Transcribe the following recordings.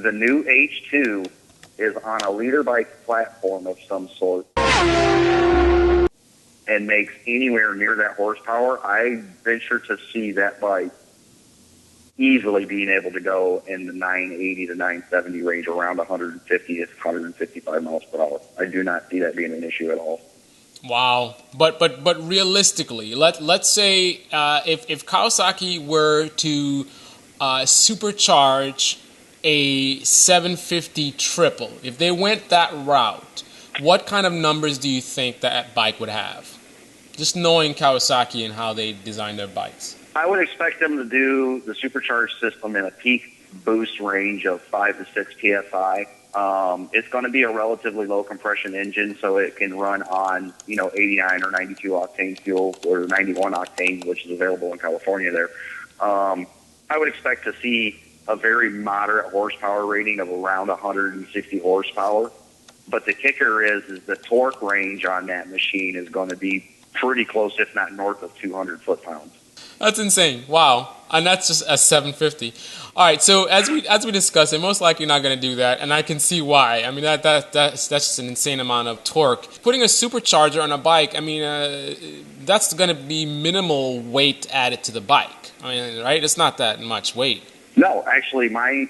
the new H2 is on a leader bike platform of some sort and makes anywhere near that horsepower, I venture to see that bike easily being able to go in the 980 to 970 range, around 150 to 155 miles per hour. I do not see that being an issue at all. Wow, but realistically, let's say if Kawasaki were to supercharge a 750 triple, if they went that route, what kind of numbers do you think that bike would have? Just knowing Kawasaki and how they design their bikes. I would expect them to do the supercharged system in a peak boost range of 5 to 6 psi. It's going to be a relatively low compression engine, so it can run on 89 or 92 octane fuel, or 91 octane, which is available in California there. I would expect to see a very moderate horsepower rating of around 160 horsepower. But the kicker is the torque range on that machine is going to be pretty close, if not north of 200 foot-pounds. That's insane. Wow. And that's just a 750. All right, so as we discussed, they're most likely not going to do that, and I can see why. I mean, that's just an insane amount of torque. Putting a supercharger on a bike, I mean, that's going to be minimal weight added to the bike. I mean, right? It's not that much weight. No, actually, my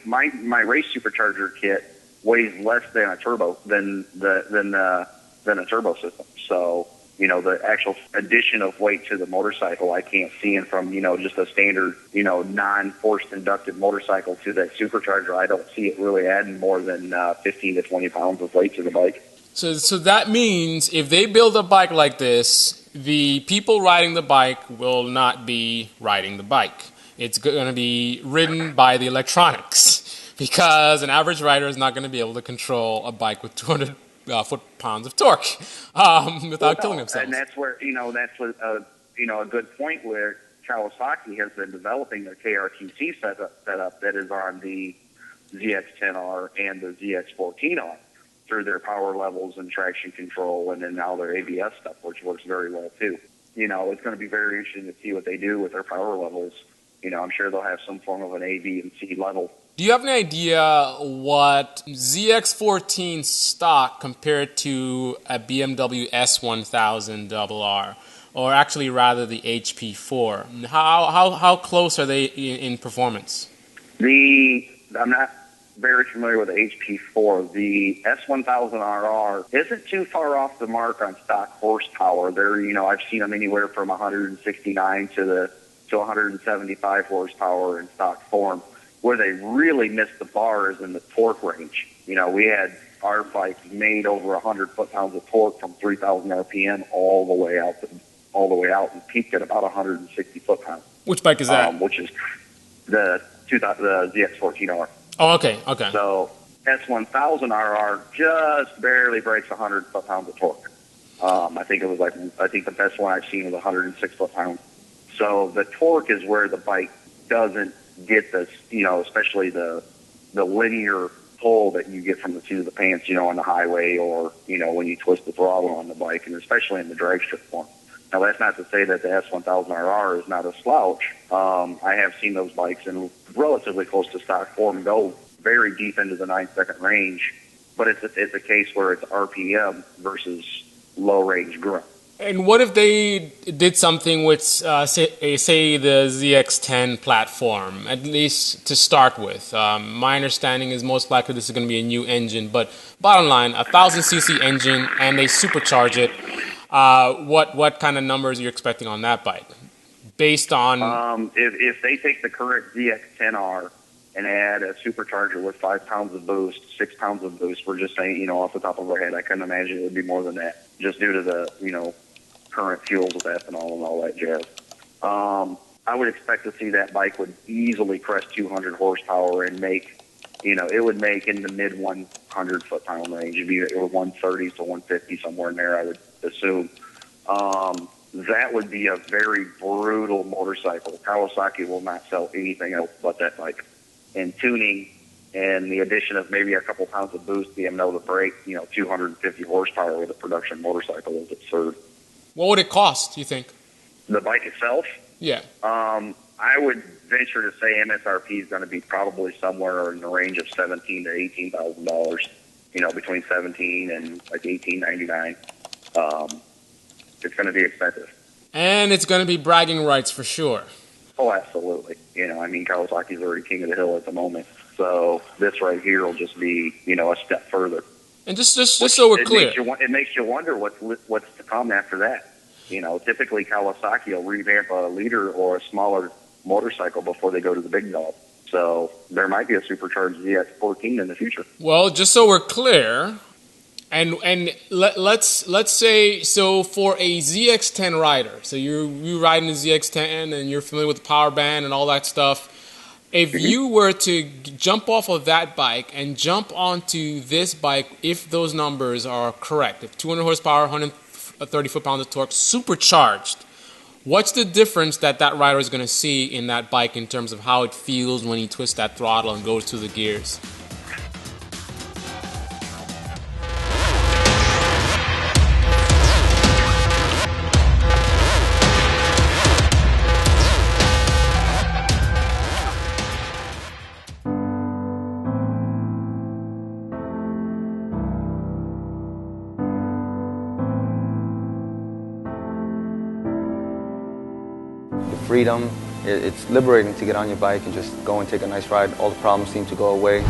race supercharger kit weighs less than a turbo than a turbo system. So, the actual addition of weight to the motorcycle, I can't see it from, just a standard, non-forced inductive motorcycle to that supercharger. I don't see it really adding more than 15 to 20 pounds of weight to the bike. So that means if they build a bike like this, the people riding the bike will not be riding the bike. It's going to be ridden by the electronics, because an average rider is not going to be able to control a bike with 200 foot-pounds of torque without killing themselves. And that's where, that's a good point where Kawasaki has been developing their KRTC setup that is on the ZX-10R and the ZX-14R through their power levels and traction control, and then now their ABS stuff, which works very well too. It's going to be very interesting to see what they do with their power levels. I'm sure they'll have some form of an A, B, and C level. Do you have any idea what ZX-14 stock compared to a BMW S1000 RR, or actually rather the HP4? How close are they in performance? I'm not very familiar with the HP4. The S1000 RR isn't too far off the mark on stock horsepower. I've seen them anywhere from 169 to 175 horsepower in stock form. Where they really missed the bar is in the torque range. We had our bike made over 100 foot-pounds of torque from 3,000 RPM all the way out, and peaked at about 160 foot-pounds. Which bike is that? Which is the ZX-14R. Oh, okay. So S1000 RR just barely breaks 100 foot-pounds of torque. I think the best one I've seen was 106 foot-pounds. So the torque is where the bike doesn't get this, especially the linear pull that you get from the seat of the pants, on the highway, or, when you twist the throttle on the bike, and especially in the drag strip form. Now, that's not to say that the S1000 RR is not a slouch. I have seen those bikes in relatively close to stock form go very deep into the 9-second range, but it's a case where it's RPM versus low-range grunt. And what if they did something with, say the ZX-10 platform, at least to start with? My understanding is most likely this is going to be a new engine, but bottom line, 1,000cc engine, and they supercharge it. What kind of numbers are you expecting on that bike? Based on... If they take the current ZX-10R and add a supercharger with 5 pounds of boost, 6 pounds of boost, we're just saying, off the top of our head, I couldn't imagine it would be more than that, just due to the, current fuels with ethanol and all that jazz. I would expect to see that bike would easily crest 200 horsepower and make, it would make in the mid 100 foot-pound range. It'd be 130 to 150, somewhere in there, I would assume. That would be a very brutal motorcycle. Kawasaki will not sell anything else but that bike. And tuning and the addition of maybe a couple pounds of boost, being able to break, 250 horsepower with a production motorcycle is absurd. What would it cost, do you think? The bike itself? Yeah. I would venture to say MSRP is going to be probably somewhere in the range of $17,000 to $18,000. You know, between 17 and like 18.99. It's going to be expensive. And it's going to be bragging rights for sure. Oh, absolutely. You know, I mean, Kawasaki's already king of the hill at the moment. So this right here will just be, you know, a step further. And just so we're clear. It makes you wonder what's to come after that. You know, typically Kawasaki will revamp a leader or a smaller motorcycle before they go to the big dog. So there might be a supercharged ZX14 in the future. Well, just so we're clear, and let's say, so for a ZX10 rider, so you're riding a ZX10 and you're familiar with the power band and all that stuff. If you were to jump off of that bike and jump onto this bike, if those numbers are correct, if 200 horsepower, 130 foot-pounds of torque, supercharged, what's the difference that rider is going to see in that bike in terms of how it feels when he twists that throttle and goes through the gears? Freedom, it's liberating to get on your bike and just go and take a nice ride. All the problems seem to go away.